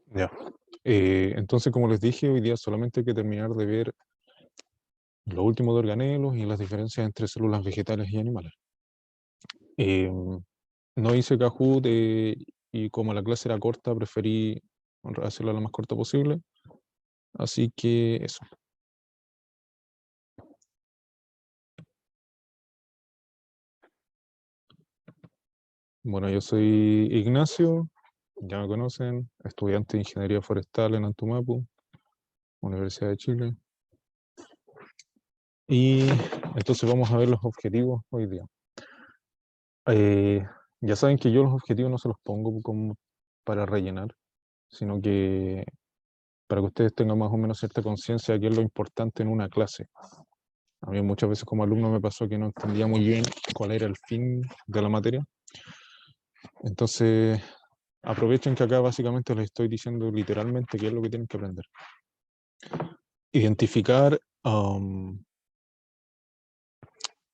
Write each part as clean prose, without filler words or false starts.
Ya. Entonces, como les dije, hoy día solamente hay que terminar de ver lo último de organelos y las diferencias entre células vegetales y animales. No hice Kahoot y como la clase era corta, preferí hacerla lo más corta posible. Así que eso. Bueno, yo soy Ignacio, ya me conocen, estudiante de Ingeniería Forestal en Antumapu, Universidad de Chile. Y entonces vamos a ver los objetivos hoy día. Eh, ya saben que yo los objetivos no se los pongo como para rellenar, sino que para que ustedes tengan más o menos cierta conciencia de qué es lo importante en una clase. A mí muchas veces como alumno me pasó que no entendía muy bien cuál era el fin de la materia. Entonces, aprovechen que acá básicamente les estoy diciendo literalmente qué es lo que tienen que aprender. Identificar,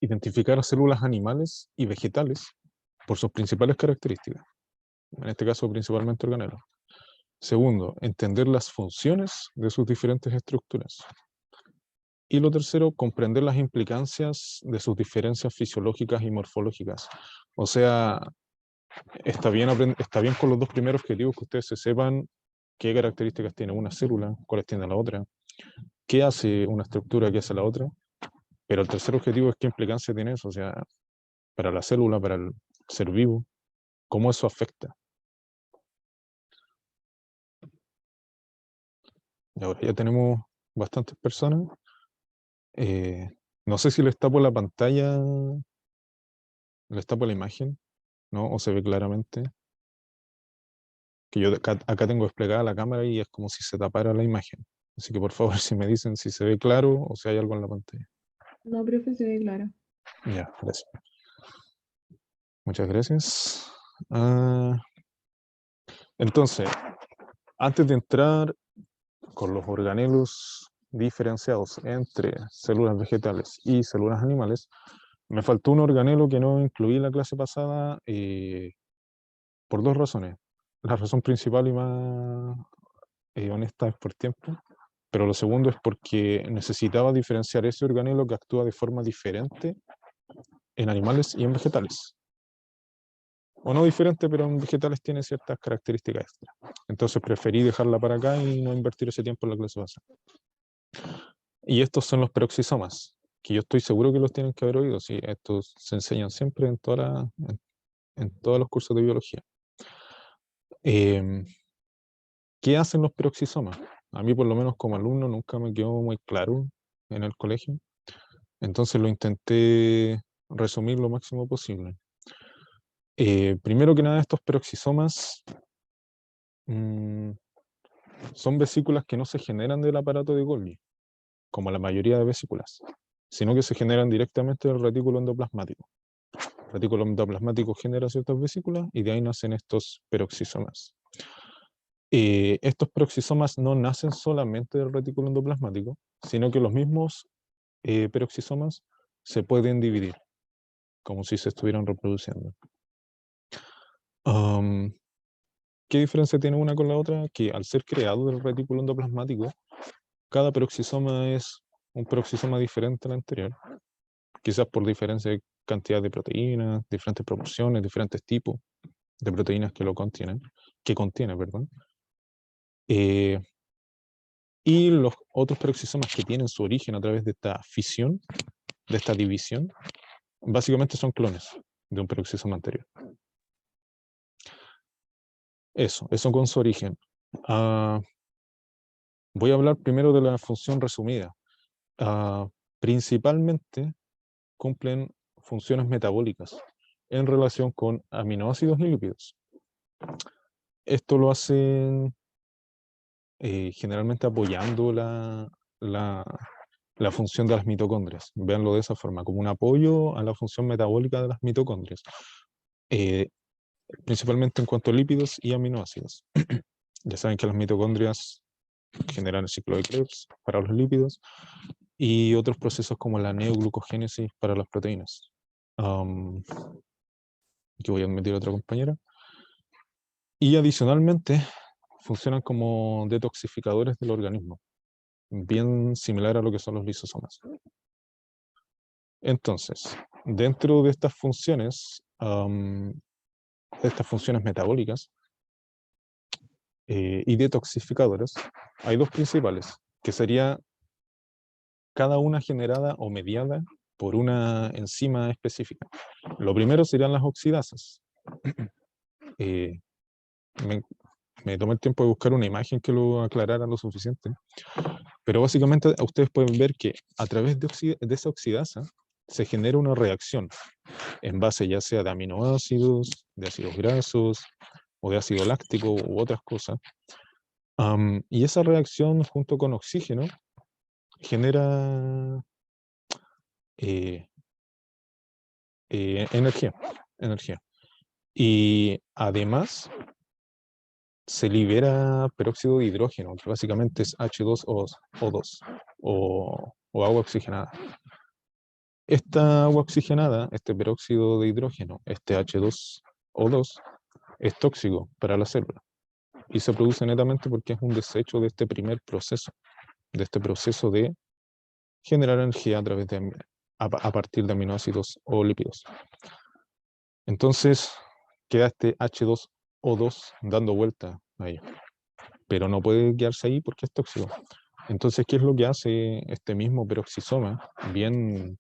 identificar células animales y vegetales por sus principales características, en este caso principalmente organelos. Segundo, entender las funciones de sus diferentes estructuras. Y lo tercero, comprender las implicancias de sus diferencias fisiológicas y morfológicas. O sea, está bien con los dos primeros objetivos que ustedes se sepan qué características tiene una célula, cuáles tiene la otra, qué hace una estructura, qué hace la otra, pero el tercer objetivo es qué implicancia tiene eso, o sea, para la célula, para el ser vivo, cómo eso afecta. Y ahora ya tenemos bastantes personas. No sé si les tapo la pantalla, les tapo la imagen, ¿no? O se ve claramente. Que yo acá tengo desplegada la cámara y es como si se tapara la imagen. Así que por favor, si me dicen si se ve claro o si hay algo en la pantalla. No, profe, se ve claro. Ya, gracias. Muchas gracias. Ah, entonces, antes de entrar con los organelos diferenciados entre células vegetales y células animales, me faltó un organelo que no incluí en la clase pasada por dos razones. La razón principal y más honesta es por tiempo, pero lo segundo es porque necesitaba diferenciar ese organelo que actúa de forma diferente en animales y en vegetales. O no diferente, pero en vegetales tiene ciertas características extra. Entonces preferí dejarla para acá y no invertir ese tiempo en la clase pasada. Y estos son los peroxisomas, que yo estoy seguro que los tienen que haber oído. Sí, estos se enseñan siempre en todos los cursos de biología. Em, ¿Qué hacen los peroxisomas? A mí, por lo menos como alumno, nunca me quedó muy claro en el colegio. Entonces lo intenté resumir lo máximo posible. Primero que nada, estos peroxisomas son vesículas que no se generan del aparato de Golgi, como la mayoría de vesículas, sino que se generan directamente del retículo endoplasmático. El retículo endoplasmático genera ciertas vesículas y de ahí nacen estos peroxisomas. Estos peroxisomas no nacen solamente del retículo endoplasmático, sino que los mismos peroxisomas se pueden dividir, como si se estuvieran reproduciendo. ¿Qué diferencia tiene una con la otra? Que al ser creado del retículo endoplasmático, cada peroxisoma es un peroxisoma diferente al anterior, quizás por diferencia de cantidad de proteínas, diferentes proporciones, diferentes tipos de proteínas que lo contienen, que contiene, perdón. Y los otros peroxisomas que tienen su origen a través de esta fisión, de esta división, básicamente son clones de un peroxisoma anterior. Eso con su origen. Voy a hablar primero de la función resumida. Principalmente cumplen funciones metabólicas en relación con aminoácidos y lípidos. Esto lo hacen generalmente apoyando la función de las mitocondrias. Véanlo de esa forma, como un apoyo a la función metabólica de las mitocondrias, eh, principalmente en cuanto a lípidos y aminoácidos. Ya saben que las mitocondrias generan el ciclo de Krebs para los lípidos y otros procesos como la neoglucogénesis para las proteínas. Que voy a admitir a otra compañera. Y adicionalmente funcionan como detoxificadores del organismo, bien similar a lo que son los lisosomas. Entonces, dentro de estas funciones metabólicas y detoxificadoras, hay dos principales, que sería cada una generada o mediada por una enzima específica. Lo primero serían las oxidasas. Eh, me tomé el tiempo de buscar una imagen que lo aclarara lo suficiente, pero básicamente ustedes pueden ver que a través de esa oxidasa se genera una reacción en base ya sea de aminoácidos, de ácidos grasos o de ácido láctico u otras cosas. Y esa reacción junto con oxígeno genera eh, energía. Y además se libera peróxido de hidrógeno, que básicamente es H2O2 o agua oxigenada. Esta agua oxigenada, este peróxido de hidrógeno, este H2O2, es tóxico para la célula y se produce netamente porque es un desecho de este primer proceso, de este proceso de generar energía a través de, a partir de aminoácidos o lípidos. Entonces queda este H2O2 dando vuelta ahí, pero no puede quedarse ahí porque es tóxico. Entonces, ¿qué es lo que hace este mismo peroxisoma, bien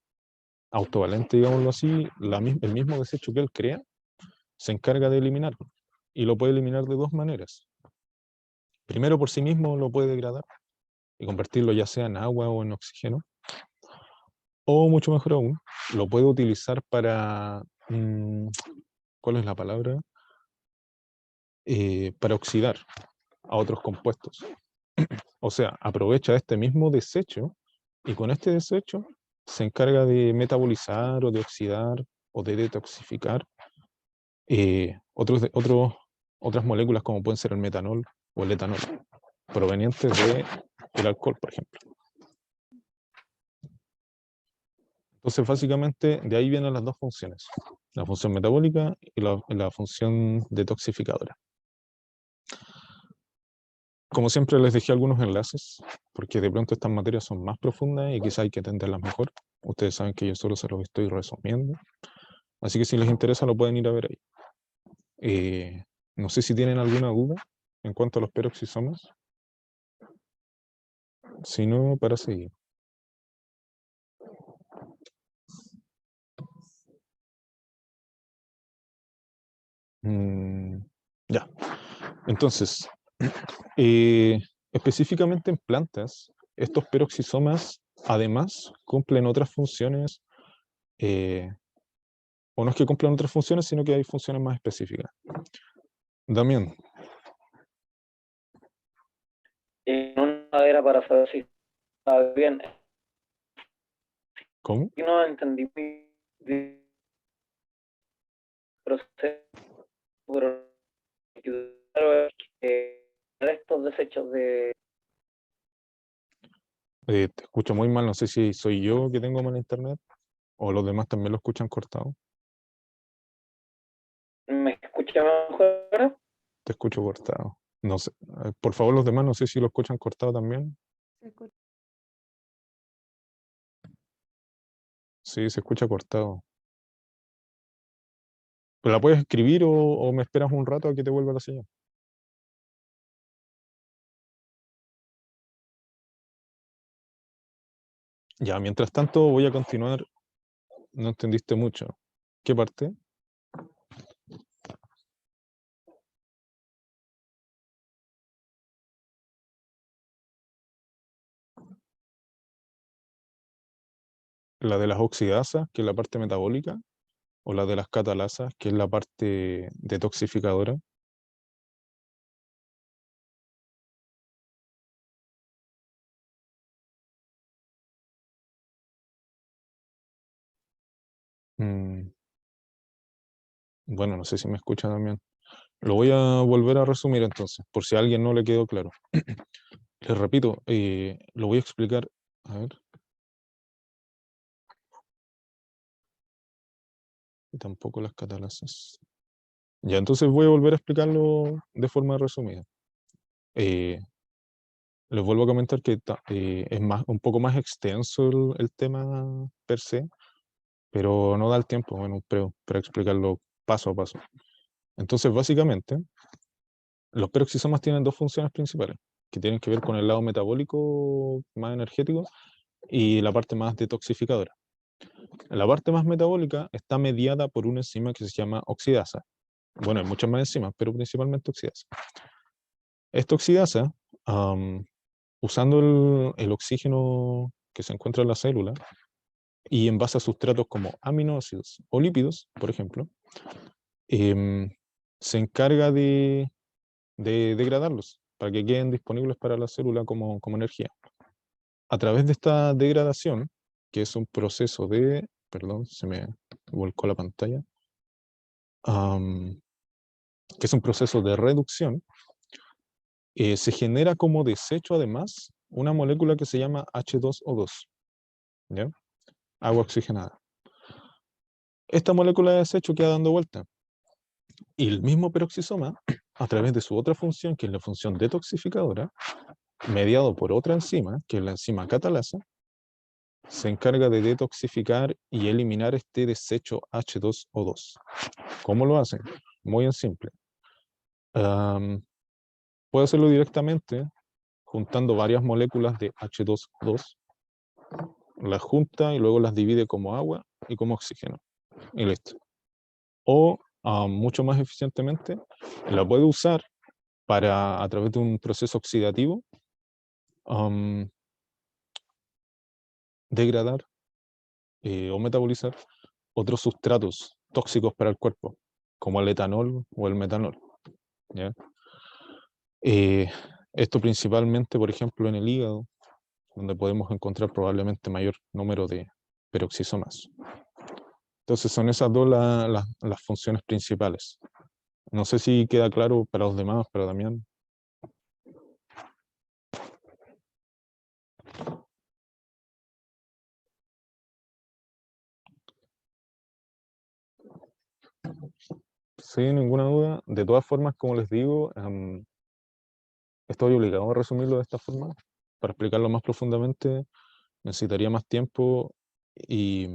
autovalente, digámoslo así, el mismo desecho que él crea, se encarga de eliminarlo. Y lo puede eliminar de dos maneras. Primero, por sí mismo lo puede degradar y convertirlo ya sea en agua o en oxígeno. O mucho mejor aún, lo puede utilizar para, ¿cuál es la palabra? Para oxidar a otros compuestos. O sea, aprovecha este mismo desecho y con este desecho se encarga de metabolizar o de oxidar o de detoxificar otras moléculas como pueden ser el metanol o el etanol, provenientes del alcohol, por ejemplo. Entonces, básicamente, de ahí vienen las dos funciones, la función metabólica y la función detoxificadora. Como siempre, les dejé algunos enlaces, porque de pronto estas materias son más profundas y quizá hay que entenderlas mejor. Ustedes saben que yo solo se los estoy resumiendo. Así que si les interesa, lo pueden ir a ver ahí. No sé si tienen alguna duda en cuanto a los peroxisomas. Si no, para seguir. Ya. Entonces, específicamente en plantas, estos peroxisomas además cumplen otras funciones, o no es que cumplan otras funciones, sino que hay funciones más específicas. Damián, No era para saber si estaba bien. ¿cómo? Y no entendí mi proceso, pero claro es que estos desechos de... Te escucho muy mal, no sé si soy yo que tengo mal internet o los demás también lo escuchan cortado. ¿Me escucha mejor ahora? Te escucho cortado. No sé, por favor los demás no sé si lo escuchan cortado también. Se escucha. Sí, se escucha cortado. ¿La puedes escribir o me esperas un rato a que te vuelva la señal? Ya, mientras tanto voy a continuar. No entendiste mucho. ¿Qué parte? ¿La de las oxidasas, que es la parte metabólica? ¿O la de las catalasas, que es la parte detoxificadora? Mm, bueno, no sé si me escucha también. Lo voy a volver a resumir entonces, por si a alguien no le quedó claro. Les repito, lo voy a explicar. A ver. Y tampoco las catalasas. Ya, entonces voy a volver a explicarlo de forma resumida. les vuelvo a comentar que es un poco más extenso el tema per se, pero no da el tiempo, bueno, para explicarlo paso a paso. Entonces, básicamente, los peroxisomas tienen dos funciones principales, que tienen que ver con el lado metabólico más energético y la parte más detoxificadora. La parte más metabólica está mediada por una enzima que se llama oxidasa. Bueno, hay muchas más enzimas, pero principalmente oxidasa. Esta oxidasa, usando el oxígeno que se encuentra en la célula y en base a sustratos como aminoácidos o lípidos, por ejemplo, se encarga de degradarlos para que queden disponibles para la célula como energía. A través de esta degradación, que es un proceso de... Perdón, se me volcó la pantalla. Que es un proceso de reducción, se genera como desecho además una molécula que se llama H2O2, ¿ya? Agua oxigenada. Esta molécula de desecho queda dando vuelta. Y el mismo peroxisoma, a través de su otra función, que es la función detoxificadora, mediado por otra enzima, que es la enzima catalasa, se encarga de detoxificar y eliminar este desecho H2O2. ¿Cómo lo hacen? Muy simple. Puede hacerlo directamente juntando varias moléculas de H2O2, las junta y luego las divide como agua y como oxígeno. Y listo. O, mucho más eficientemente, la puede usar para, a través de un proceso oxidativo, degradar o metabolizar otros sustratos tóxicos para el cuerpo, como el etanol o el metanol, ¿ya? Esto principalmente, por ejemplo, en el hígado, donde podemos encontrar probablemente mayor número de peroxisomas. Entonces son esas dos las funciones principales. No sé si queda claro para los demás, para Damián. Sin ninguna duda. De todas formas, como les digo, estoy obligado a resumirlo de esta forma. Para explicarlo más profundamente necesitaría más tiempo y,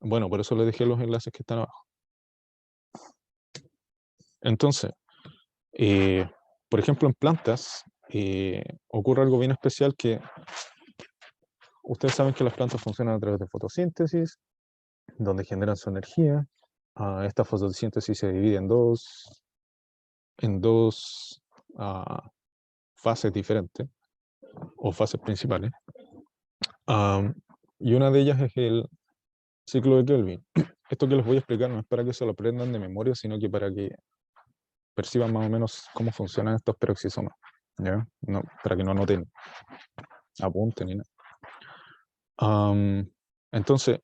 bueno, por eso les dejé los enlaces que están abajo. Entonces, por ejemplo, en plantas ocurre algo bien especial que ustedes saben que las plantas funcionan a través de fotosíntesis, donde generan su energía. Esta fotosíntesis se divide en dos fases diferentes, o fases principales. Y una de ellas es el ciclo de Kelvin. Esto que les voy a explicar no es para que se lo aprendan de memoria, sino que para que perciban más o menos cómo funcionan estos peroxisomas, ¿ya? No, para que no anoten, apunten ni nada. Entonces,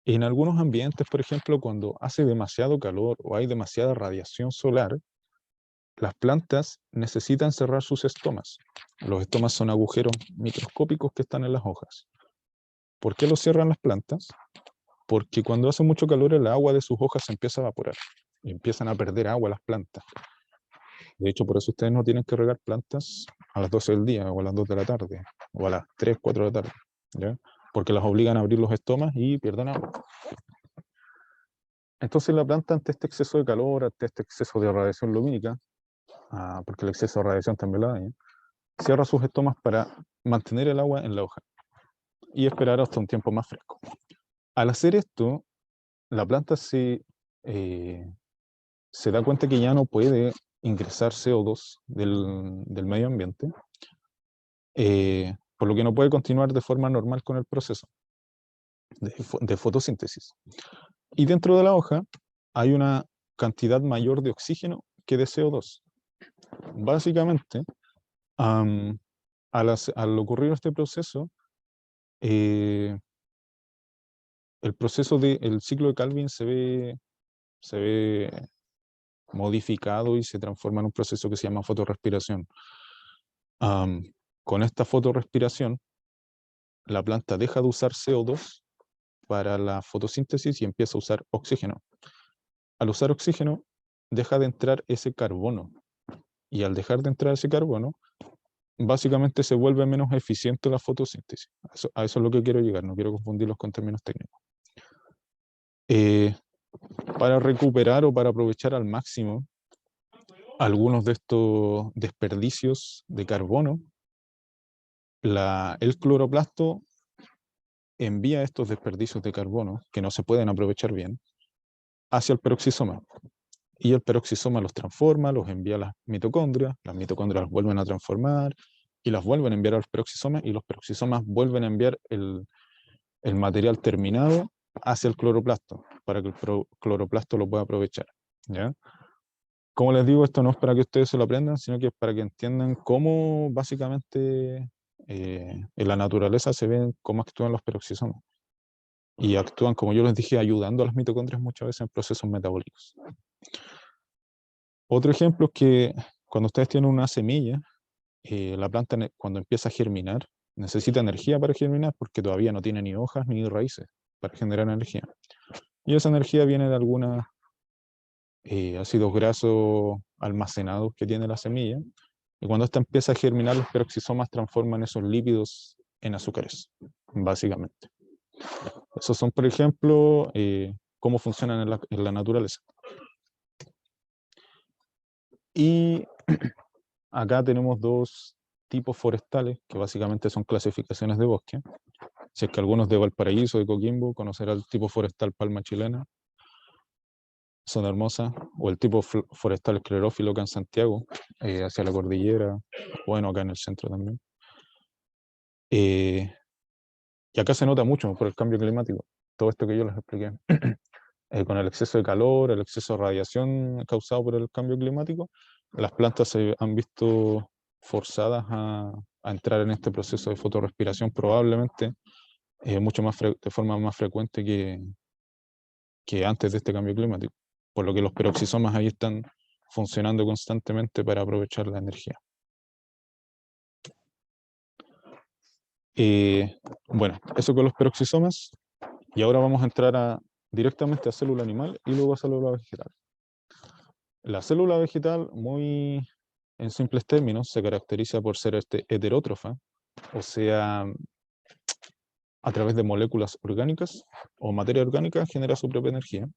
en algunos ambientes, por ejemplo, cuando hace demasiado calor o hay demasiada radiación solar, las plantas necesitan cerrar sus estomas. Los estomas son agujeros microscópicos que están en las hojas. ¿Por qué los cierran las plantas? Porque cuando hace mucho calor el agua de sus hojas se empieza a evaporar y empiezan a perder agua las plantas. De hecho, por eso ustedes no tienen que regar plantas a las 12 del día o a las 2 de la tarde o a las 3, 4 de la tarde, ¿ya? Porque las obligan a abrir los estomas y pierden agua. Entonces la planta, ante este exceso de calor, ante este exceso de radiación lumínica, porque el exceso de radiación también la daña, cierra sus estomas para mantener el agua en la hoja y esperar hasta un tiempo más fresco. Al hacer esto, la planta se da cuenta que ya no puede ingresar CO2 del medio ambiente, por lo que no puede continuar de forma normal con el proceso de fotosíntesis. Y dentro de la hoja hay una cantidad mayor de oxígeno que de CO2. Básicamente, al ocurrir este proceso, el proceso del ciclo de Calvin se ve modificado y se transforma en un proceso que se llama fotorrespiración. Con esta fotorrespiración, la planta deja de usar CO2 para la fotosíntesis y empieza a usar oxígeno. Al usar oxígeno, deja de entrar ese carbono. Y al dejar de entrar ese carbono, básicamente se vuelve menos eficiente la fotosíntesis. A eso es lo que quiero llegar, no quiero confundirlos con términos técnicos. Para recuperar o para aprovechar al máximo algunos de estos desperdicios de carbono, el cloroplasto envía estos desperdicios de carbono, que no se pueden aprovechar bien, hacia el peroxisoma. Y el peroxisoma los transforma, los envía a las mitocondrias las vuelven a transformar y las vuelven a enviar a los peroxisomas, y los peroxisomas vuelven a enviar el material terminado hacia el cloroplasto, para que el cloroplasto lo pueda aprovechar, ¿ya? Como les digo, esto no es para que ustedes se lo aprendan, sino que es para que entiendan cómo básicamente en la naturaleza se ven cómo actúan los peroxisomas. Y actúan, como yo les dije, ayudando a las mitocondrias muchas veces en procesos metabólicos. Otro ejemplo es que cuando ustedes tienen una semilla, la planta cuando empieza a germinar, necesita energía para germinar porque todavía no tiene ni hojas ni raíces para generar energía. Y esa energía viene de algunos ácidos grasos almacenados que tiene la semilla. Y cuando esta empieza a germinar, los peroxisomas transforman esos lípidos en azúcares, básicamente. Esos son, por ejemplo, cómo funcionan en la naturaleza. Y acá tenemos dos tipos forestales, que básicamente son clasificaciones de bosque. Si es que algunos de Valparaíso, de Coquimbo, conocerán el tipo forestal palma chilena, son hermosas, o el tipo forestal esclerófilo acá en Santiago, hacia la cordillera, bueno, acá en el centro también. Y acá se nota mucho por el cambio climático, todo esto que yo les expliqué. Con el exceso de calor, el exceso de radiación causado por el cambio climático, las plantas se han visto forzadas a entrar en este proceso de fotorrespiración, probablemente mucho más de forma más frecuente que antes de este cambio climático, por lo que los peroxisomas ahí están funcionando constantemente para aprovechar la energía. Bueno, eso con los peroxisomas, y ahora vamos a entrar directamente a célula animal y luego a célula vegetal. La célula vegetal, muy en simples términos, se caracteriza por ser heterótrofa, o sea, a través de moléculas orgánicas o materia orgánica genera su propia energía.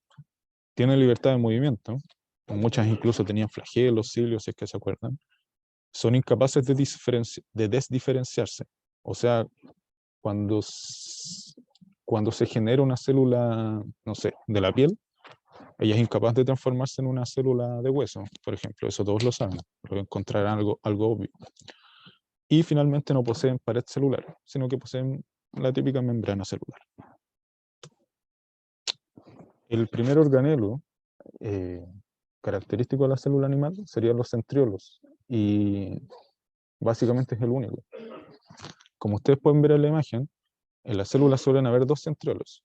Tiene libertad de movimiento, muchas incluso tenían flagelos, cilios, si es que se acuerdan. Son incapaces de desdiferenciarse, o sea, cuando se genera una célula, no sé, de la piel, ella es incapaz de transformarse en una célula de hueso, por ejemplo, eso todos lo saben, lo encontrarán algo obvio. Y finalmente no poseen pared celular, sino que poseen la típica membrana celular. El primer organelo característico de la célula animal serían los centriolos, y básicamente es el único. Como ustedes pueden ver en la imagen, en las células suelen haber dos centriolos.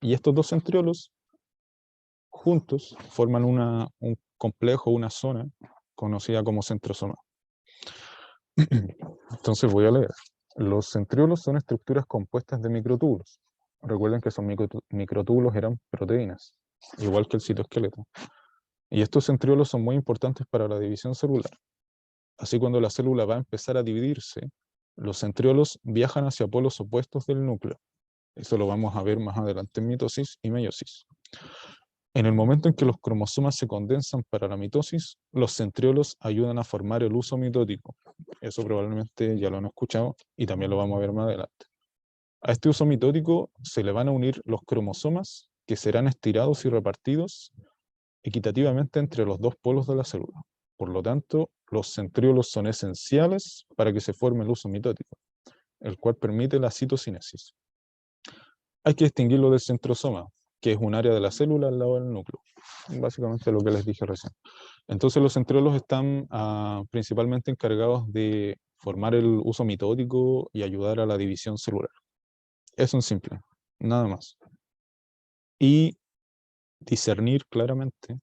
Y estos dos centriolos juntos forman un complejo, una zona conocida como centrosoma. Entonces voy a leer. Los centriolos son estructuras compuestas de microtúbulos. Recuerden que esos microtúbulos eran proteínas, igual que el citoesqueleto. Y estos centriolos son muy importantes para la división celular. Así, cuando la célula va a empezar a dividirse, los centriolos viajan hacia polos opuestos del núcleo. Eso lo vamos a ver más adelante en mitosis y meiosis. En el momento en que los cromosomas se condensan para la mitosis, los centriolos ayudan a formar el uso mitótico. Eso probablemente ya lo han escuchado y también lo vamos a ver más adelante. A este uso mitótico se le van a unir los cromosomas, que serán estirados y repartidos equitativamente entre los dos polos de la célula. Por lo tanto, los centriolos son esenciales para que se forme el uso mitótico, el cual permite la citocinesis. Hay que distinguirlo del centrosoma, que es un área de la célula al lado del núcleo. Básicamente lo que les dije recién. Entonces los centriolos están principalmente encargados de formar el uso mitótico y ayudar a la división celular. Es un simple, nada más. Y discernir claramente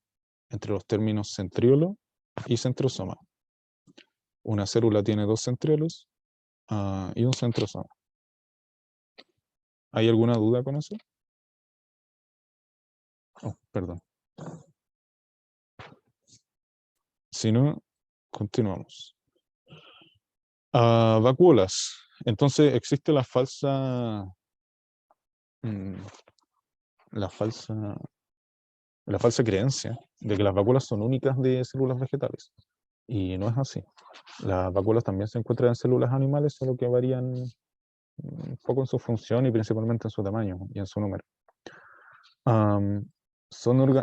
entre los términos centriolo y centrosoma. Una célula tiene dos centriolos y un centrosoma. ¿Hay alguna duda con eso? Oh, perdón. Si no, continuamos. Vacuolas. Entonces existe la falsa la falsa creencia de que las vacuolas son únicas de células vegetales. Y no es así. Las vacuolas también se encuentran en células animales, solo que varían un poco en su función y principalmente en su tamaño y en su número.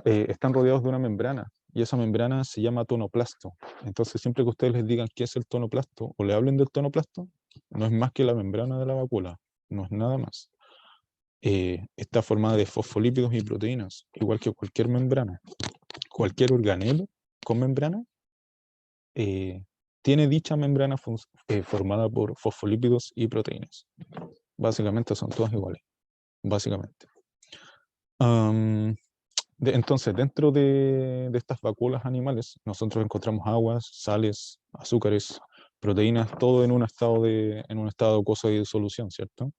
Están rodeados de una membrana, y esa membrana se llama tonoplasto. Entonces, siempre que ustedes les digan qué es el tonoplasto, o le hablen del tonoplasto, no es más que la membrana de la vacuola, no es nada más. Está formada de fosfolípidos y proteínas, igual que cualquier membrana. Cualquier organelo con membrana tiene dicha membrana formada por fosfolípidos y proteínas. Básicamente son todas iguales, básicamente. Entonces, dentro de estas vacuolas animales, nosotros encontramos aguas, sales, azúcares, proteínas, todo en un estado acuoso de disolución, ¿cierto?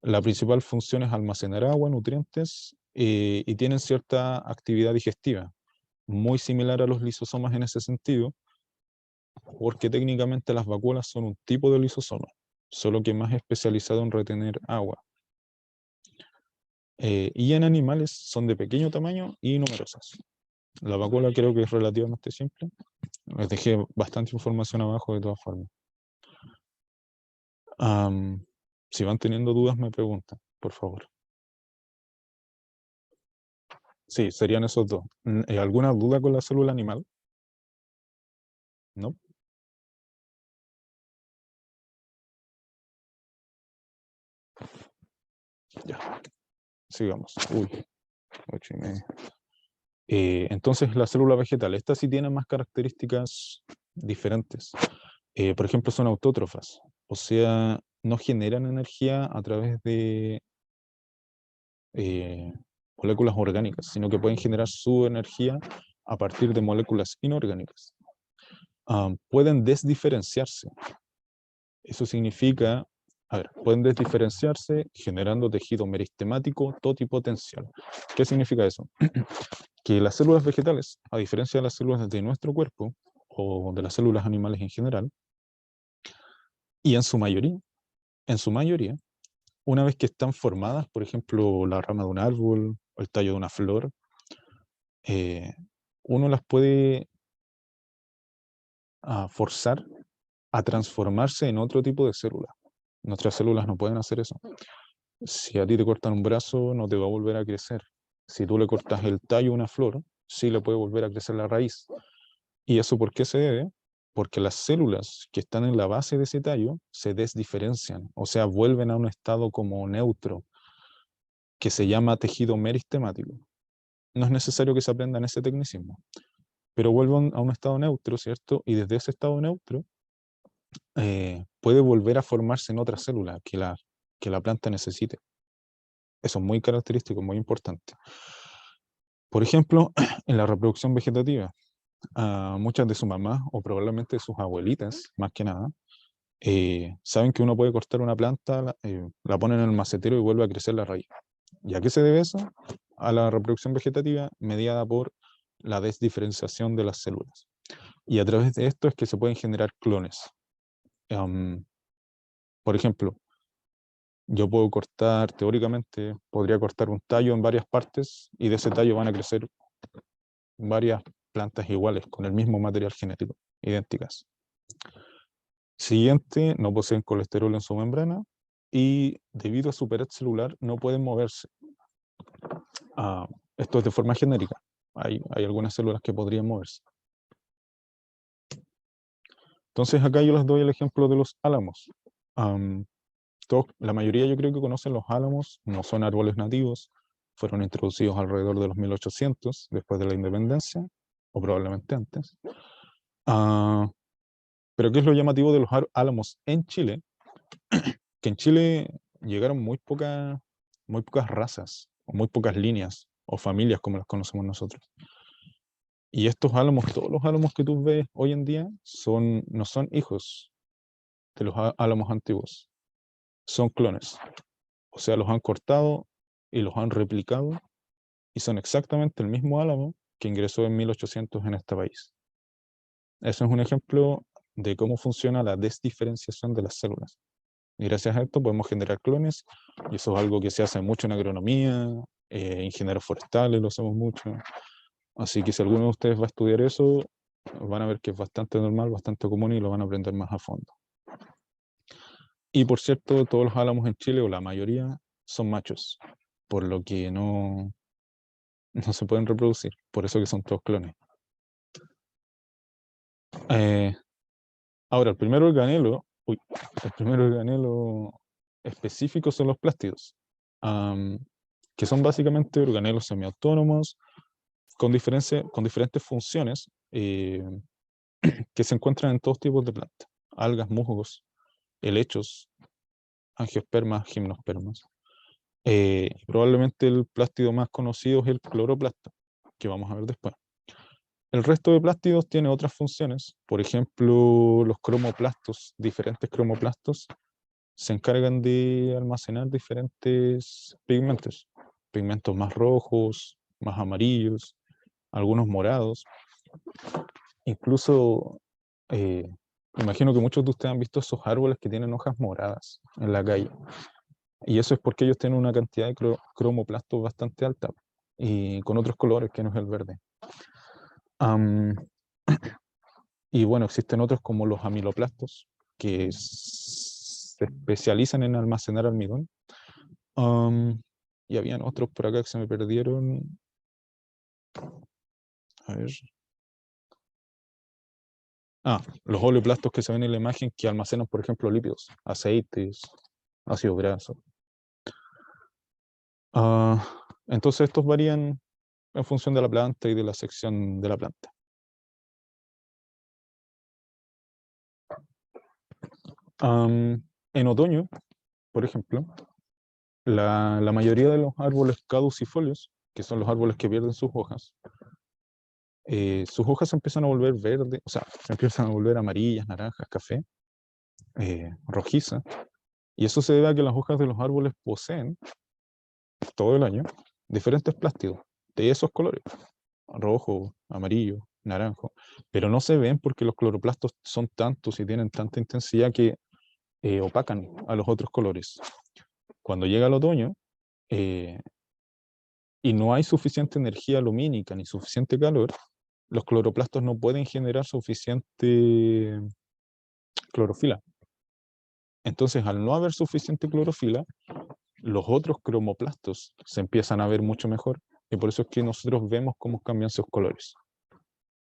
La principal función es almacenar agua, nutrientes, y tienen cierta actividad digestiva, muy similar a los lisosomas en ese sentido, porque técnicamente las vacuolas son un tipo de lisosoma, solo que más especializado en retener agua. Y en animales son de pequeño tamaño y numerosas. La vacuola creo que es relativamente simple. Les dejé bastante información abajo de todas formas. Si van teniendo dudas, me preguntan, por favor. Sí, serían esos dos. ¿Alguna duda con la célula animal? ¿No? Ya. Sigamos. Uy, 8:30. Entonces, la célula vegetal, estas sí tienen más características diferentes. Por ejemplo, son autótrofas, o sea, no generan energía a través de moléculas orgánicas, sino que pueden generar su energía a partir de moléculas inorgánicas. Pueden desdiferenciarse. Eso significa, pueden desdiferenciarse generando tejido meristemático totipotencial. ¿Qué significa eso? Que las células vegetales, a diferencia de las células de nuestro cuerpo, o de las células animales en general, y en su mayoría, una vez que están formadas, por ejemplo, la rama de un árbol o el tallo de una flor, uno las puede forzar a transformarse en otro tipo de célula. Nuestras células no pueden hacer eso. Si a ti te cortan un brazo, no te va a volver a crecer. Si tú le cortas el tallo a una flor, sí le puede volver a crecer la raíz. ¿Y eso por qué se debe? Porque las células que están en la base de ese tallo se desdiferencian, o sea, vuelven a un estado como neutro, que se llama tejido meristemático. No es necesario que se aprendan ese tecnicismo, pero vuelven a un estado neutro, ¿cierto? Y desde ese estado neutro puede volver a formarse en otra célula que la planta necesite. Eso es muy característico, muy importante. Por ejemplo, en la reproducción vegetativa, muchas de sus mamás, o probablemente de sus abuelitas, más que nada, saben que uno puede cortar una planta, la pone en el macetero y vuelve a crecer la raíz. ¿Y a qué se debe eso? A la reproducción vegetativa mediada por la desdiferenciación de las células. Y a través de esto es que se pueden generar clones. Por ejemplo, yo puedo cortar, teóricamente, podría cortar un tallo en varias partes y de ese tallo van a crecer varias plantas iguales, con el mismo material genético, idénticas. Siguiente, no poseen colesterol en su membrana y debido a su pared celular no pueden moverse. Esto es de forma genérica. Hay algunas células que podrían moverse. Entonces acá yo les doy el ejemplo de los álamos. La mayoría yo creo que conocen los álamos, no son árboles nativos, fueron introducidos alrededor de los 1800, después de la independencia, o probablemente antes. Pero ¿qué es lo llamativo de los álamos en Chile? Que en Chile llegaron muy pocas razas, o muy pocas líneas, o familias como las conocemos nosotros. Y estos álamos, todos los álamos que tú ves hoy en día, no son hijos de los álamos antiguos, son clones. O sea, los han cortado y los han replicado, y son exactamente el mismo álamo que ingresó en 1800 en este país. Eso es un ejemplo de cómo funciona la desdiferenciación de las células. Y gracias a esto podemos generar clones, y eso es algo que se hace mucho en agronomía, ingenieros forestales lo hacemos mucho. Así que si alguno de ustedes va a estudiar eso, van a ver que es bastante normal, bastante común y lo van a aprender más a fondo. Y por cierto, todos los álamos en Chile, o la mayoría, son machos, por lo que no se pueden reproducir, por eso que son todos clones. Ahora, el primer organelo específico son los plástidos, que son básicamente organelos semiautónomos con diferentes funciones que se encuentran en todos tipos de plantas: algas, musgos, helechos, angiospermas, gimnospermas. Probablemente el plástido más conocido es el cloroplasto, que vamos a ver después. El resto de plástidos tiene otras funciones. Por ejemplo, los cromoplastos, diferentes cromoplastos, se encargan de almacenar diferentes pigmentos más rojos, más amarillos, algunos morados. Incluso, imagino que muchos de ustedes han visto esos árboles que tienen hojas moradas en la calle. Y eso es porque ellos tienen una cantidad de cromoplastos bastante alta, y con otros colores que no es el verde. Y bueno, existen otros como los amiloplastos, que se especializan en almacenar almidón. Y habían otros por acá que se me perdieron. A ver. Los oleoplastos que se ven en la imagen, que almacenan, por ejemplo, lípidos, aceites, ácido graso. Entonces estos varían en función de la planta y de la sección de la planta. En otoño, por ejemplo, la mayoría de los árboles caducifolios, que son los árboles que pierden sus hojas se empiezan a volver verdes, o sea, se empiezan a volver amarillas, naranjas, café, rojizas, y eso se debe a que las hojas de los árboles poseen todo el año diferentes plásticos de esos colores: rojo, amarillo, naranjo, pero no se ven porque los cloroplastos son tantos y tienen tanta intensidad que opacan a los otros colores. Cuando llega el otoño y no hay suficiente energía lumínica ni suficiente calor, los cloroplastos no pueden generar suficiente clorofila. Entonces, al no haber suficiente clorofila, los otros cromoplastos se empiezan a ver mucho mejor, y por eso es que nosotros vemos cómo cambian sus colores.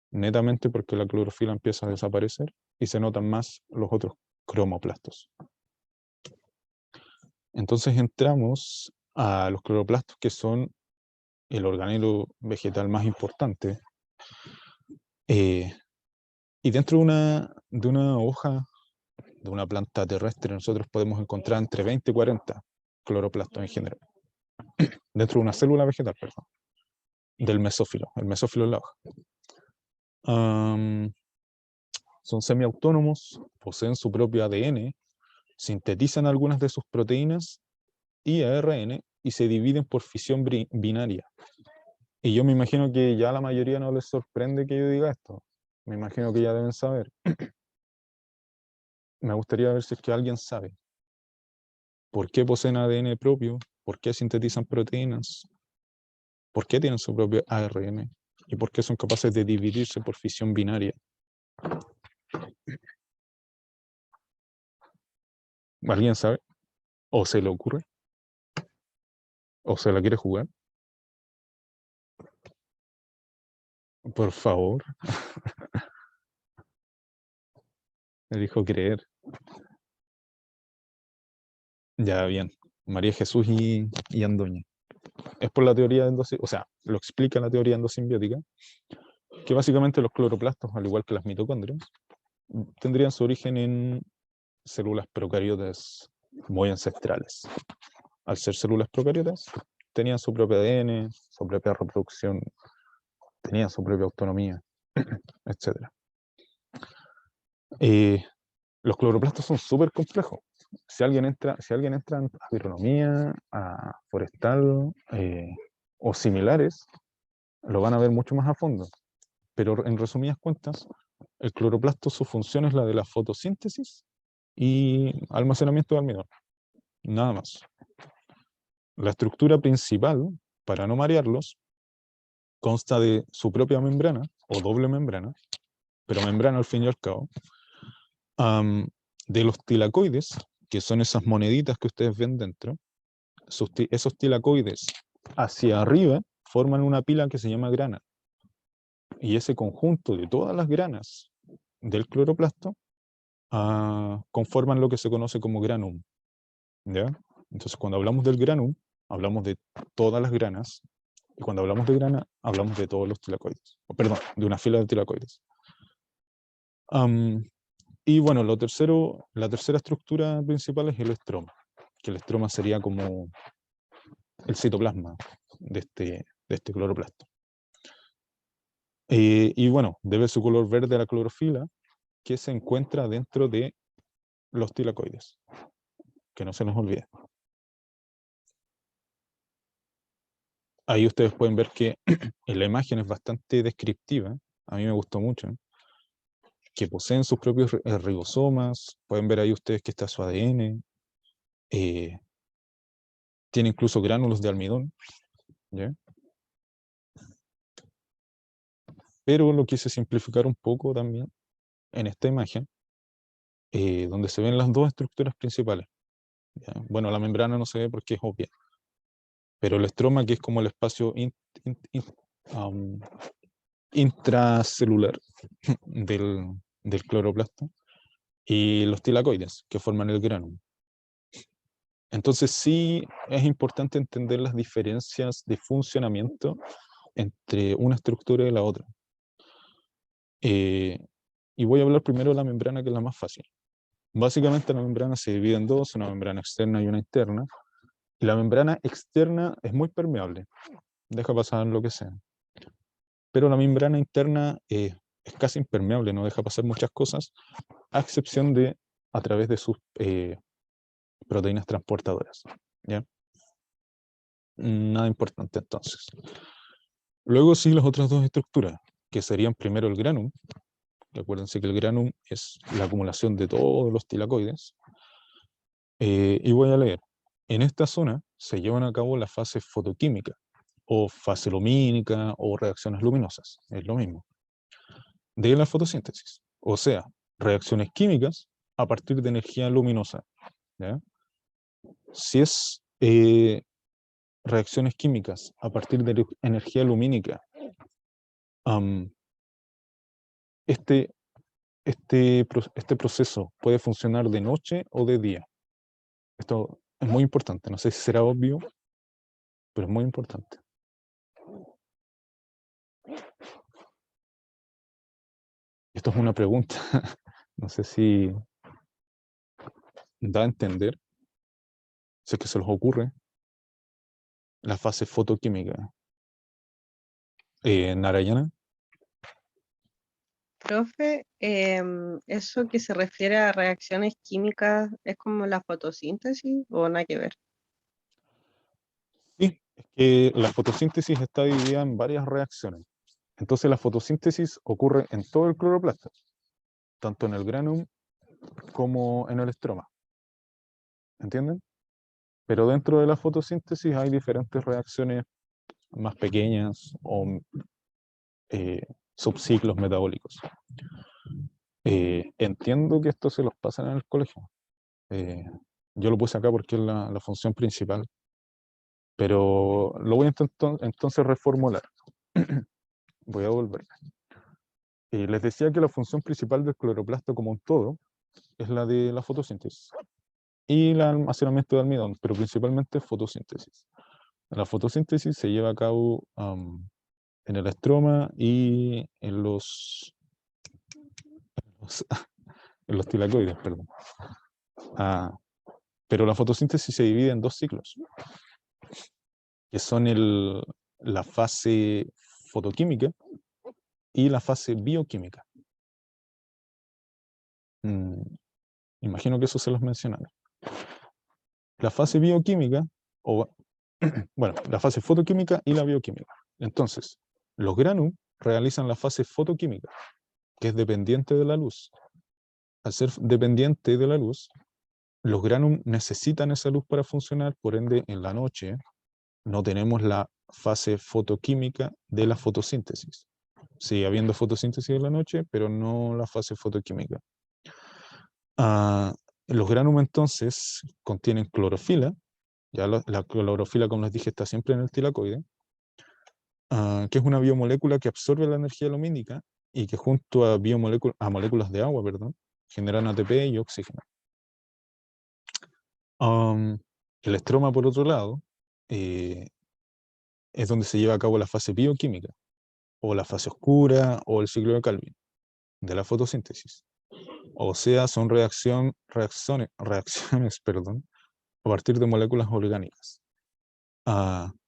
Netamente porque la clorofila empieza a desaparecer y se notan más los otros cromoplastos. Entonces entramos a los cloroplastos, que son el organelo vegetal más importante. Y dentro de una hoja de una planta terrestre, nosotros podemos encontrar entre 20 y 40 cloroplastos en general. Dentro de una célula vegetal, perdón. Del mesófilo. El mesófilo es la hoja. Son semiautónomos, poseen su propio ADN, sintetizan algunas de sus proteínas y ARN y se dividen por fisión binaria. Y yo me imagino que ya a la mayoría no les sorprende que yo diga esto. Me imagino que ya deben saber. Me gustaría ver si es que alguien sabe por qué poseen ADN propio, por qué sintetizan proteínas, por qué tienen su propio ARN y por qué son capaces de dividirse por fisión binaria. ¿Alguien sabe? ¿O se le ocurre? ¿O se la quiere jugar? Por favor. Me dijo creer. Ya, bien. María Jesús y Andoña. Es por la teoría endosimbiótica, o sea, lo explica la teoría endosimbiótica, que básicamente los cloroplastos, al igual que las mitocondrias, tendrían su origen en células procariotas muy ancestrales. Al ser células procariotas, tenían su propio ADN, su propia reproducción, tenían su propia autonomía, etc. Los cloroplastos son súper complejos. Si alguien entra en agronomía, a forestal o similares, lo van a ver mucho más a fondo. Pero en resumidas cuentas, El cloroplasto, su función es la de la fotosíntesis y almacenamiento de almidón, nada más. La estructura principal, para no marearlos, consta de su propia membrana, o doble membrana, pero membrana al fin y al cabo, de los tilacoides, que son esas moneditas que ustedes ven dentro. Esos tilacoides hacia arriba forman una pila que se llama grana. Y ese conjunto de todas las granas del cloroplasto conforman lo que se conoce como granum, ¿ya? Entonces, cuando hablamos del granum, hablamos de todas las granas, y cuando hablamos de grana, hablamos de todos los tilacoides. Perdón, de una fila de tilacoides. Y bueno, la tercera estructura principal es el estroma, que el estroma sería como el citoplasma de este cloroplasto. Y bueno, debe su color verde a la clorofila, que se encuentra dentro de los tilacoides, que no se nos olvide. Ahí ustedes pueden ver que en la imagen es bastante descriptiva, a mí me gustó mucho, que poseen sus propios ribosomas, pueden ver ahí ustedes que está su ADN, tiene incluso gránulos de almidón, ¿ya? Pero lo quise simplificar un poco también en esta imagen, donde se ven las dos estructuras principales, ¿ya? Bueno, la membrana no se ve porque es obvia, pero el estroma, que es como el espacio intracelular del cloroplasto, y los tilacoides, que forman el granum. Entonces sí es importante entender las diferencias de funcionamiento entre una estructura y la otra. Y voy a hablar primero de la membrana, que es la más fácil. Básicamente la membrana se divide en dos, una membrana externa y una interna. Y la membrana externa es muy permeable, deja pasar lo que sea. Pero la membrana interna es casi impermeable, no deja pasar muchas cosas, a excepción de a través de sus proteínas transportadoras, ¿ya? Nada importante entonces. Luego sí las otras dos estructuras, que serían primero el granum. Recuérdense que el granum es la acumulación de todos los tilacoides. Y voy a leer. En esta zona se llevan a cabo la fase fotoquímica, o fase lumínica, o reacciones luminosas, es lo mismo, de la fotosíntesis. O sea, reacciones químicas a partir de energía luminosa, ¿ya? Si es reacciones químicas a partir de energía lumínica, este proceso puede funcionar de noche o de día. Esto es muy importante, no sé si será obvio, pero es muy importante. Esto es una pregunta, no sé si da a entender, sé que se les ocurre, la fase fotoquímica. Narayana. Profe, ¿eso que se refiere a reacciones químicas es como la fotosíntesis o nada que ver? Sí, es que la fotosíntesis está dividida en varias reacciones. Entonces la fotosíntesis ocurre en todo el cloroplasto, tanto en el granum como en el estroma. ¿Entienden? Pero dentro de la fotosíntesis hay diferentes reacciones más pequeñas o subciclos metabólicos. Entiendo que esto se los pasan en el colegio. Yo lo puse acá porque es la función principal, pero lo voy a entonces reformular. Voy a volver. Les decía que la función principal del cloroplasto como un todo es la de la fotosíntesis y el almacenamiento de almidón, pero principalmente fotosíntesis. La fotosíntesis se lleva a cabo en el estroma y en los en los tilacoides, perdón. Pero la fotosíntesis se divide en dos ciclos, que son la fase fotoquímica y la fase bioquímica. Imagino que eso se los mencionaron. La fase bioquímica, o bueno, la fase fotoquímica y la bioquímica. Entonces, los granum realizan la fase fotoquímica, que es dependiente de la luz. Al ser dependiente de la luz, los granum necesitan esa luz para funcionar, por ende, en la noche no tenemos la fase fotoquímica de la fotosíntesis. Sigue habiendo fotosíntesis en la noche, pero no la fase fotoquímica. Los granum entonces contienen clorofila. Ya la clorofila, como les dije, está siempre en el tilacoide, que es una biomolécula que absorbe la energía lumínica y que junto a moléculas de agua, perdón, generan ATP y oxígeno. El estroma, por otro lado, es donde se lleva a cabo la fase bioquímica, o la fase oscura, o el ciclo de Calvin, de la fotosíntesis. O sea, son reacciones, perdón, a partir de moléculas orgánicas.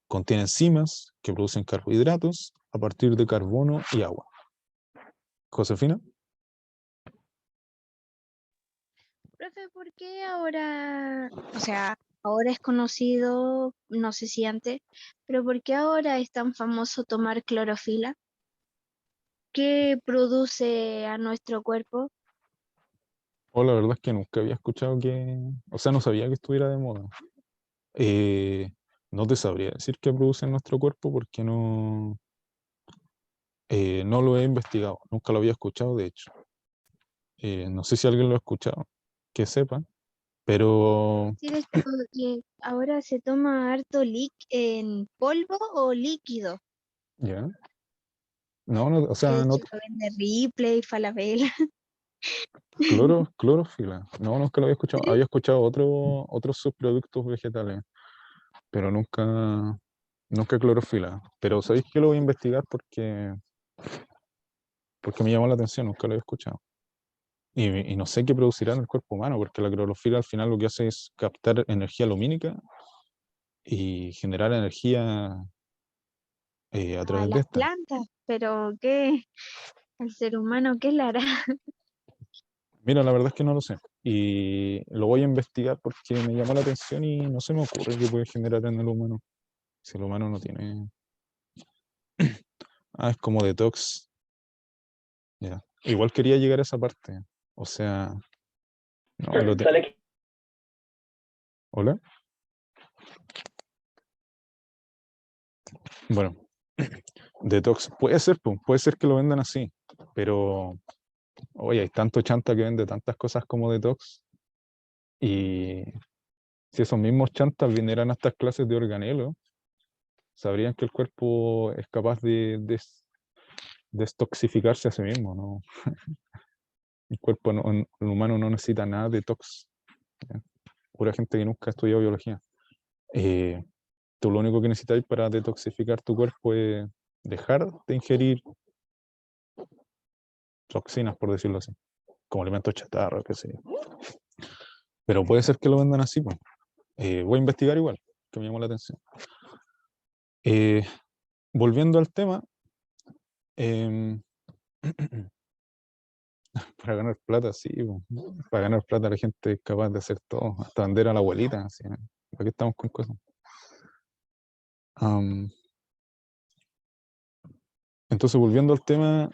Contiene enzimas que producen carbohidratos a partir de carbono y agua. ¿Josefina? Profe, ¿por qué ahora, o sea, ahora es conocido, no sé si antes, pero ¿por qué ahora es tan famoso tomar clorofila? ¿Qué produce a nuestro cuerpo? La verdad es que nunca había escuchado o sea, no sabía que estuviera de moda. No te sabría decir qué produce en nuestro cuerpo porque no lo he investigado, nunca lo había escuchado, de hecho. No sé si alguien lo ha escuchado, que sepa, pero Sí, de hecho, que ahora se toma harto en polvo o líquido. ya. No, o De sea, no, hecho, lo vende Ripley, Falabella. clorofila. No, nunca lo había escuchado. Había escuchado otros subproductos vegetales, pero nunca clorofila. Pero sabéis que lo voy a investigar porque me llamó la atención, nunca lo había escuchado. Y no sé qué producirá en el cuerpo humano, porque la clorofila al final lo que hace es captar energía lumínica y generar energía a A través de las esta. plantas, pero ¿qué? Al ser humano, ¿qué le hará? Mira, la verdad es que no lo sé. Y lo voy a investigar porque me llamó la atención y no se me ocurre qué puede generar en el humano. Si el humano no tiene... es como detox. Ya. Igual quería llegar a esa parte. O sea... No, Sale que ¿Hola? Bueno. Detox. Puede ser que lo vendan así. Pero... Oye, hay tanto chanta que vende tantas cosas como detox. Y si esos mismos chantas vinieran a estas clases de organelo, sabrían que el cuerpo es capaz de destoxificarse a sí mismo, ¿no? El cuerpo, el humano no necesita nada de detox. ¿Ya? Pura gente que nunca ha estudiado biología. Tú lo único que necesitas para detoxificar tu cuerpo es dejar de ingerir toxinas, por decirlo así, como alimentos chatarra, qué sé yo. Pero puede ser que lo vendan así, pues. Voy a investigar igual, que me llamó la atención. Volviendo al tema, em, para ganar plata, sí, po. Para ganar plata la gente es capaz de hacer todo, hasta vender a la abuelita, así, ¿no? ¿Para qué estamos con cosas? Entonces, volviendo al tema,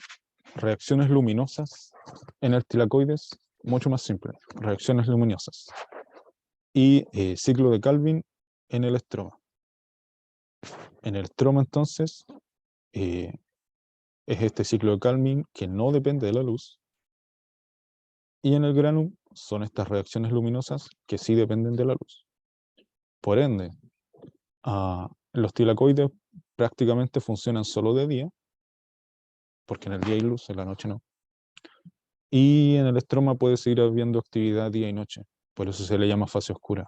reacciones luminosas en el tilacoides, mucho más simple, reacciones luminosas. Y ciclo de Calvin en el estroma. En el estroma, entonces, es este ciclo de Calvin que no depende de la luz. Y en el granum son estas reacciones luminosas que sí dependen de la luz. Por ende, los tilacoides prácticamente funcionan solo de día, porque en el día hay luz, en la noche no. Y en el estroma puede seguir habiendo actividad día y noche, por eso se le llama fase oscura.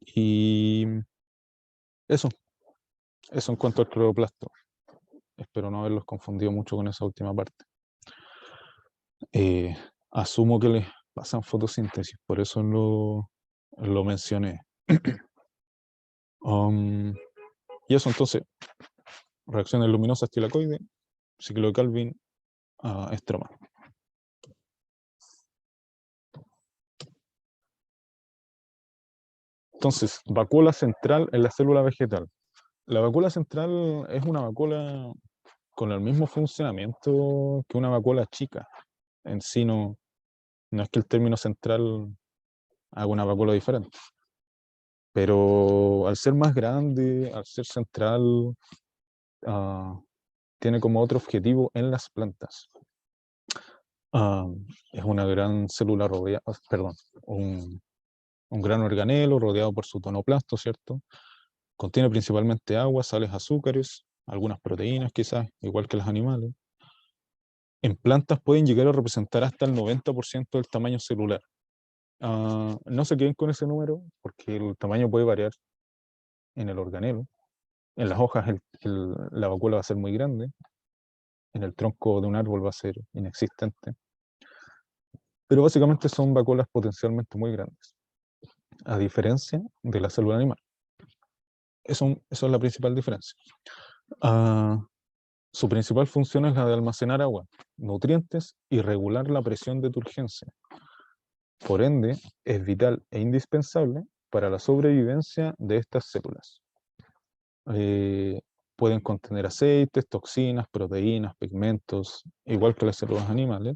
Y eso en cuanto al cloroplasto. Espero no haberlos confundido mucho con esa última parte. Asumo que les pasan fotosíntesis, por eso lo mencioné. Y eso entonces, reacciones luminosas tilacoide, ciclo de Calvin, estroma. Entonces, vacuola central en la célula vegetal. La vacuola central es una vacuola con el mismo funcionamiento que una vacuola chica. En sí no es que el término central haga una vacuola diferente. Pero al ser más grande, al ser central, tiene como otro objetivo en las plantas. Es una gran célula rodeada, perdón, un gran organelo rodeado por su tonoplasto, ¿cierto? Contiene principalmente agua, sales, azúcares, algunas proteínas quizás, igual que los animales. En plantas pueden llegar a representar hasta el 90% del tamaño celular. No se queden con ese número, porque el tamaño puede variar en el organelo. En las hojas la vacuola va a ser muy grande, en el tronco de un árbol va a ser inexistente. Pero básicamente son vacuolas potencialmente muy grandes, a diferencia de la célula animal. Eso es la principal diferencia. Su principal función es la de almacenar agua, nutrientes y regular la presión de turgencia. Por ende, es vital e indispensable para la sobrevivencia de estas células. Pueden contener aceites, toxinas, proteínas, pigmentos, igual que las células animales.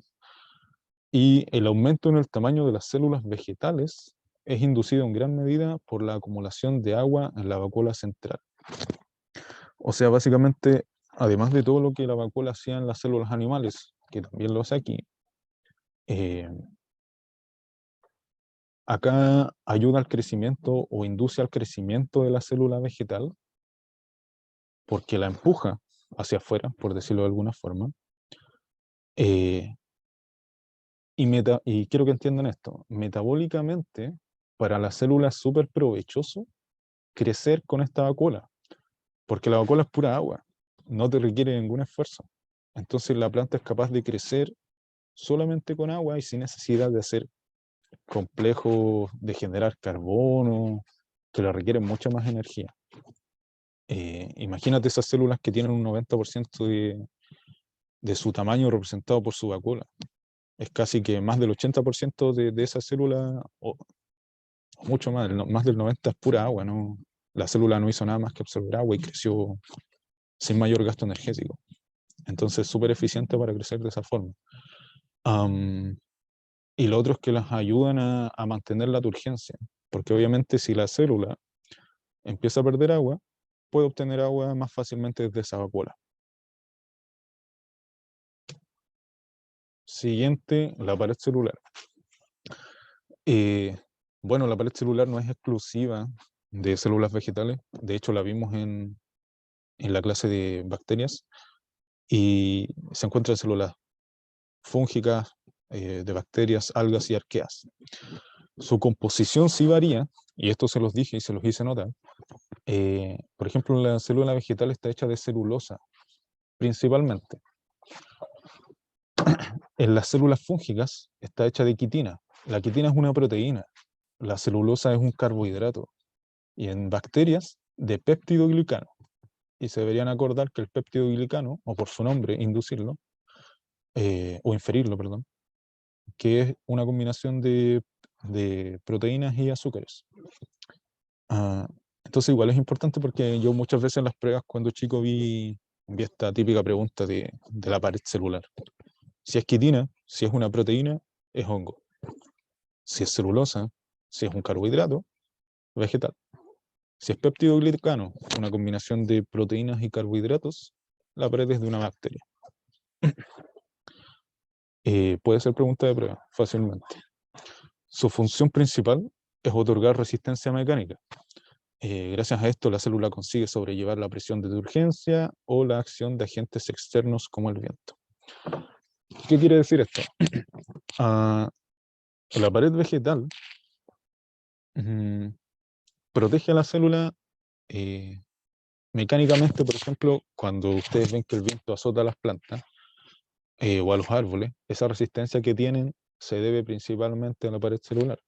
Y el aumento en el tamaño de las células vegetales es inducido en gran medida por la acumulación de agua en la vacuola central. O sea, básicamente, además de todo lo que la vacuola hacía en las células animales, que también lo hace aquí, acá ayuda al crecimiento o induce al crecimiento de la célula vegetal porque la empuja hacia afuera, por decirlo de alguna forma. Y quiero que entiendan esto, metabólicamente, para la célula es súper provechoso crecer con esta vacuola, porque la vacuola es pura agua, no te requiere ningún esfuerzo. Entonces la planta es capaz de crecer solamente con agua y sin necesidad de hacer complejos de generar carbono, que le requieren mucha más energía. Imagínate esas células que tienen un 90% de su tamaño representado por su vacuola. Es casi que más del 80% de esa célula, o mucho más, más del 90% es pura agua, ¿no? La célula no hizo nada más que absorber agua y creció sin mayor gasto energético. Entonces es súper eficiente para crecer de esa forma. Y lo otro es que las ayudan a mantener la turgencia, porque obviamente si la célula empieza a perder agua, puede obtener agua más fácilmente desde esa vacuola. Siguiente, la pared celular. Bueno, la pared celular no es exclusiva de células vegetales, de hecho la vimos en la clase de bacterias, y se encuentra en células fúngicas, de bacterias, algas y arqueas. Su composición sí varía, y esto se los dije y se los hice notar. Por ejemplo, la célula vegetal está hecha de celulosa, principalmente. En las células fúngicas está hecha de quitina. La quitina es una proteína, la celulosa es un carbohidrato, y en bacterias, de péptidoglicano. Y se deberían acordar que el péptidoglicano, o por su nombre, inducirlo, o inferirlo, perdón, que es una combinación de proteínas y azúcares. Entonces igual es importante porque yo muchas veces en las pruebas cuando chico vi esta típica pregunta de la pared celular. Si es quitina, si es una proteína, es hongo. Si es celulosa, si es un carbohidrato, vegetal. Si es peptidoglicano, una combinación de proteínas y carbohidratos, la pared es de una bacteria. Puede ser pregunta de prueba, fácilmente. Su función principal es otorgar resistencia mecánica. Gracias a esto, la célula consigue sobrellevar la presión de turgencia o la acción de agentes externos como el viento. ¿Qué quiere decir esto? La pared vegetal protege a la célula mecánicamente. Por ejemplo, cuando ustedes ven que el viento azota a las plantas o a los árboles, esa resistencia que tienen se debe principalmente a la pared celular.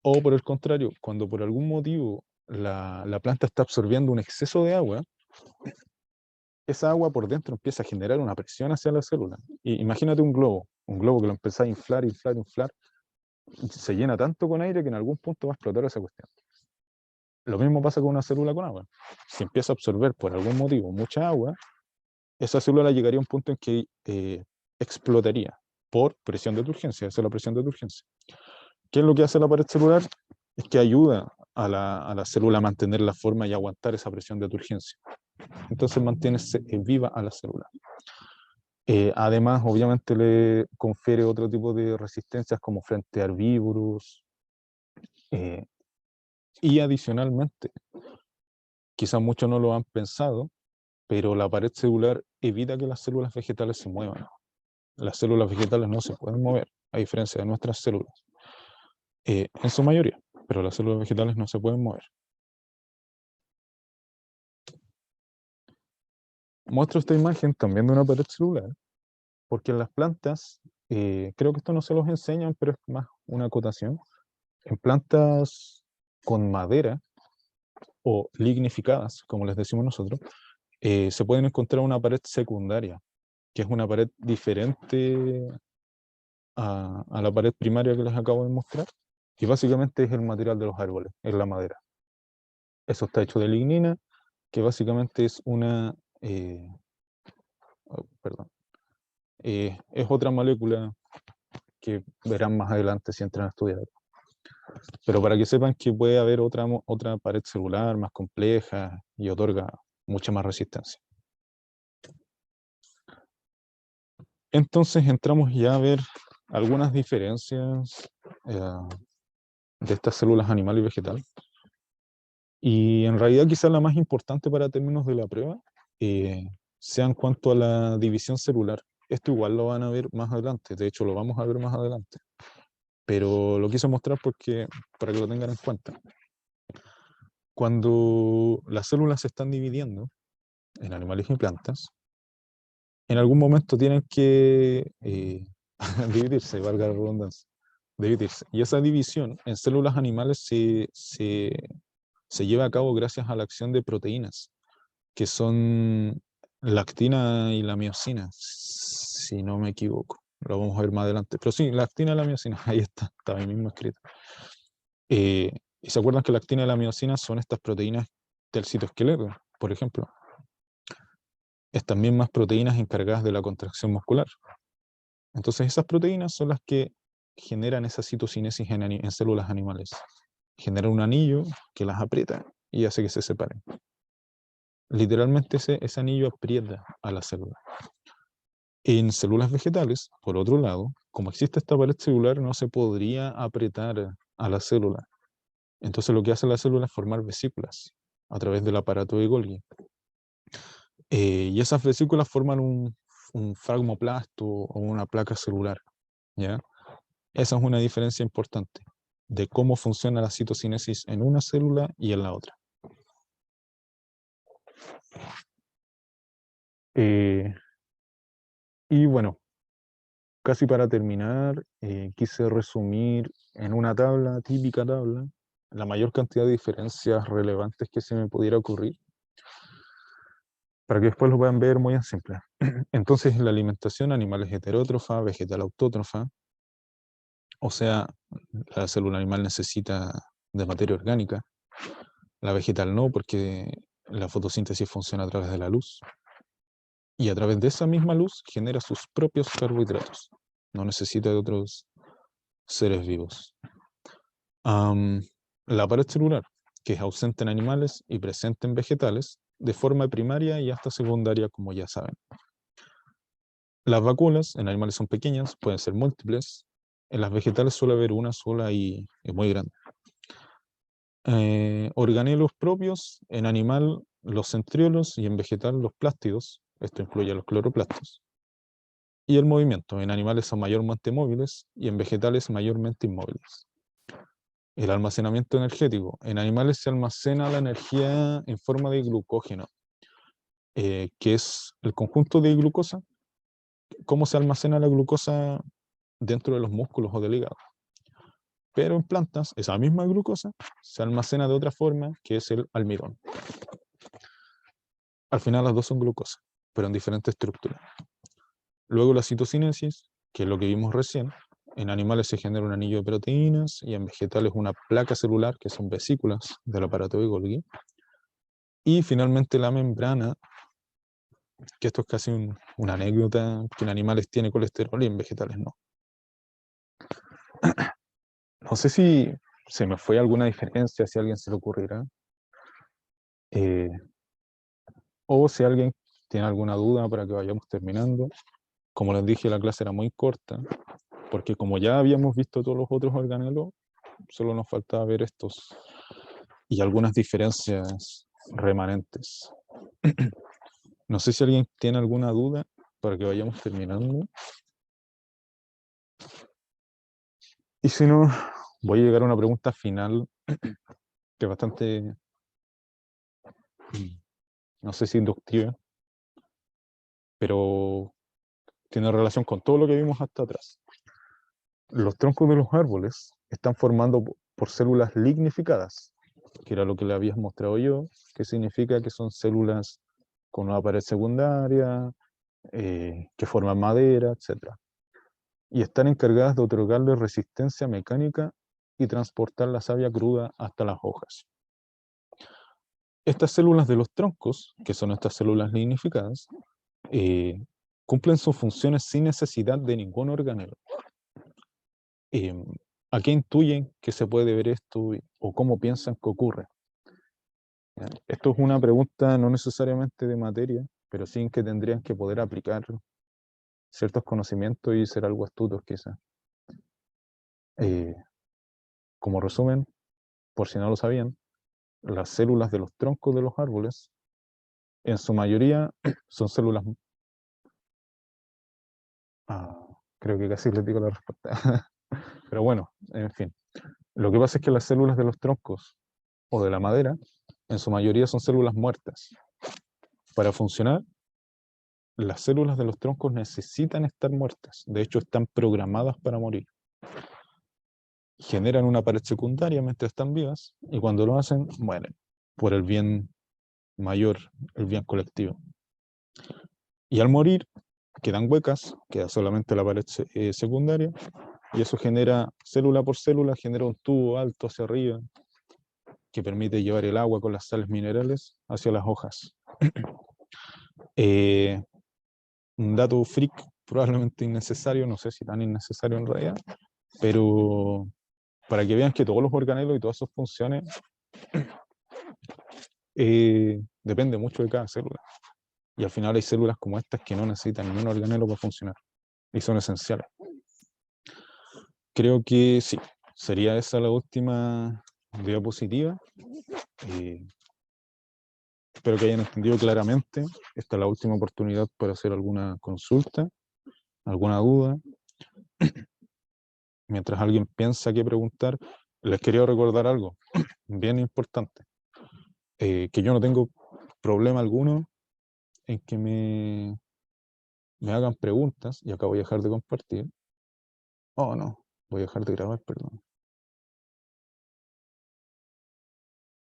O por el contrario, cuando por algún motivo la planta está absorbiendo un exceso de agua, esa agua por dentro empieza a generar una presión hacia la célula. Y imagínate un globo que lo empieza a inflar, inflar, inflar, y se llena tanto con aire que en algún punto va a explotar esa cuestión. Lo mismo pasa con una célula con agua. Si empieza a absorber por algún motivo mucha agua, esa célula llegaría a un punto en que explotaría por presión de turgencia. Esa es la presión de turgencia. ¿Qué es lo que hace la pared celular? Es que ayuda a la célula a mantener la forma y aguantar esa presión de turgencia. Entonces mantiene viva a la célula. Además, obviamente le confiere otro tipo de resistencias como frente a herbívoros. Y adicionalmente, quizás muchos no lo han pensado, pero la pared celular evita que las células vegetales se muevan. Las células vegetales no se pueden mover, a diferencia de nuestras células. En su mayoría, pero las células vegetales no se pueden mover. Muestro esta imagen también de una pared celular, porque en las plantas, creo que esto no se los enseñan, pero es más una acotación. En plantas con madera o lignificadas, como les decimos nosotros, se pueden encontrar una pared secundaria, que es una pared diferente a la pared primaria que les acabo de mostrar, y básicamente es el material de los árboles, es la madera. Eso está hecho de lignina, que básicamente es una... es otra molécula que verán más adelante si entran a estudiar. Pero para que sepan que puede haber otra pared celular más compleja y otorga mucha más resistencia. Entonces entramos ya a ver algunas diferencias de estas células animal y vegetal. Y en realidad quizás la más importante para términos de la prueba sea en cuanto a la división celular. Esto igual lo van a ver más adelante, de hecho lo vamos a ver más adelante. Pero lo quise mostrar para que lo tengan en cuenta. Cuando las células se están dividiendo en animales y plantas, en algún momento tienen que dividirse, valga la redundancia, dividirse. Y esa división en células animales se lleva a cabo gracias a la acción de proteínas, que son la actina y la miosina, si no me equivoco. Lo vamos a ver más adelante. Pero sí, la actina y la miosina, ahí está ahí mismo escrito. Y se acuerdan que la actina y la miosina son estas proteínas del citoesqueleto, por ejemplo. Estas mismas proteínas encargadas de la contracción muscular. Entonces esas proteínas son las que generan esa citocinesis en células animales. Generan un anillo que las aprieta y hace que se separen. Literalmente ese anillo aprieta a la célula. En células vegetales, por otro lado, como existe esta pared celular, no se podría apretar a la célula. Entonces lo que hace la célula es formar vesículas a través del aparato de Golgi. Y esas vesículas forman un fragmoplasto o una placa celular, ¿ya? Esa es una diferencia importante de cómo funciona la citocinesis en una célula y en la otra. Y bueno, casi para terminar, quise resumir en una tabla, típica tabla, la mayor cantidad de diferencias relevantes que se me pudiera ocurrir, para que después lo puedan ver muy en simple. Entonces, la alimentación animal es heterótrofa, vegetal autótrofa, o sea, la célula animal necesita de materia orgánica, la vegetal no, porque la fotosíntesis funciona a través de la luz, y a través de esa misma luz genera sus propios carbohidratos, no necesita de otros seres vivos. La pared celular, que es ausente en animales y presente en vegetales, de forma primaria y hasta secundaria, como ya saben. Las vacuolas en animales son pequeñas, pueden ser múltiples. En las vegetales suele haber una sola y muy grande. Organelos propios, en animal los centriolos y en vegetal los plástidos, esto incluye a los cloroplastos. Y el movimiento, en animales son mayormente móviles y en vegetales mayormente inmóviles. El almacenamiento energético, en animales se almacena la energía en forma de glucógeno, que es el conjunto de glucosa. ¿Cómo se almacena la glucosa dentro de los músculos o del hígado? Pero en plantas, esa misma glucosa se almacena de otra forma, que es el almidón. Al final las dos son glucosa, pero en diferente estructura. Luego la citocinesis, que es lo que vimos recién. En animales se genera un anillo de proteínas y en vegetales una placa celular, que son vesículas del aparato de Golgi. Y finalmente la membrana que esto es casi una anécdota, que en animales tiene colesterol y en vegetales no. No sé si se me fue alguna diferencia, si a alguien se le ocurrirá. O si alguien tiene alguna duda para que vayamos terminando. Como les dije, la clase era muy corta, porque como ya habíamos visto todos los otros organelos, solo nos faltaba ver estos y algunas diferencias remanentes. No sé si alguien tiene alguna duda para que vayamos terminando. Y si no, voy a llegar a una pregunta final que es bastante, no sé si inductiva, pero tiene relación con todo lo que vimos hasta atrás. Los troncos de los árboles están formando por células lignificadas, que era lo que le habías mostrado yo, que significa que son células con una pared secundaria, que forman madera, etc. Y están encargadas de otorgarle resistencia mecánica y transportar la savia cruda hasta las hojas. Estas células de los troncos, que son estas células lignificadas, cumplen sus funciones sin necesidad de ningún organelo. ¿A qué intuyen que se puede ver esto o cómo piensan que ocurre? ¿Ya? Esto es una pregunta no necesariamente de materia, pero sí que tendrían que poder aplicar ciertos conocimientos y ser algo astutos quizás. Como resumen, por si no lo sabían, las células de los troncos de los árboles, en su mayoría, son células... creo que casi les digo la respuesta. Pero bueno, en fin. Lo que pasa es que las células de los troncos o de la madera, en su mayoría son células muertas. Para funcionar, las células de los troncos necesitan estar muertas. De hecho, están programadas para morir. Generan una pared secundaria mientras están vivas y cuando lo hacen, mueren por el bien mayor, el bien colectivo. Y al morir, quedan huecas, queda solamente la pared secundaria, y eso genera, célula por célula, genera un tubo alto hacia arriba que permite llevar el agua con las sales minerales hacia las hojas. Un dato freak, probablemente innecesario, no sé si tan innecesario en realidad, pero para que vean que todos los organelos y todas sus funciones depende mucho de cada célula. Y al final hay células como estas que no necesitan ningún organelo para funcionar y son esenciales. Creo que sí, sería esa la última diapositiva. Espero que hayan entendido claramente. Esta es la última oportunidad para hacer alguna consulta, alguna duda. Mientras alguien piensa qué preguntar, les quería recordar algo bien importante. Que yo no tengo problema alguno en que me hagan preguntas, y acá voy a dejar de compartir. Oh, no, voy a dejar de grabar, perdón.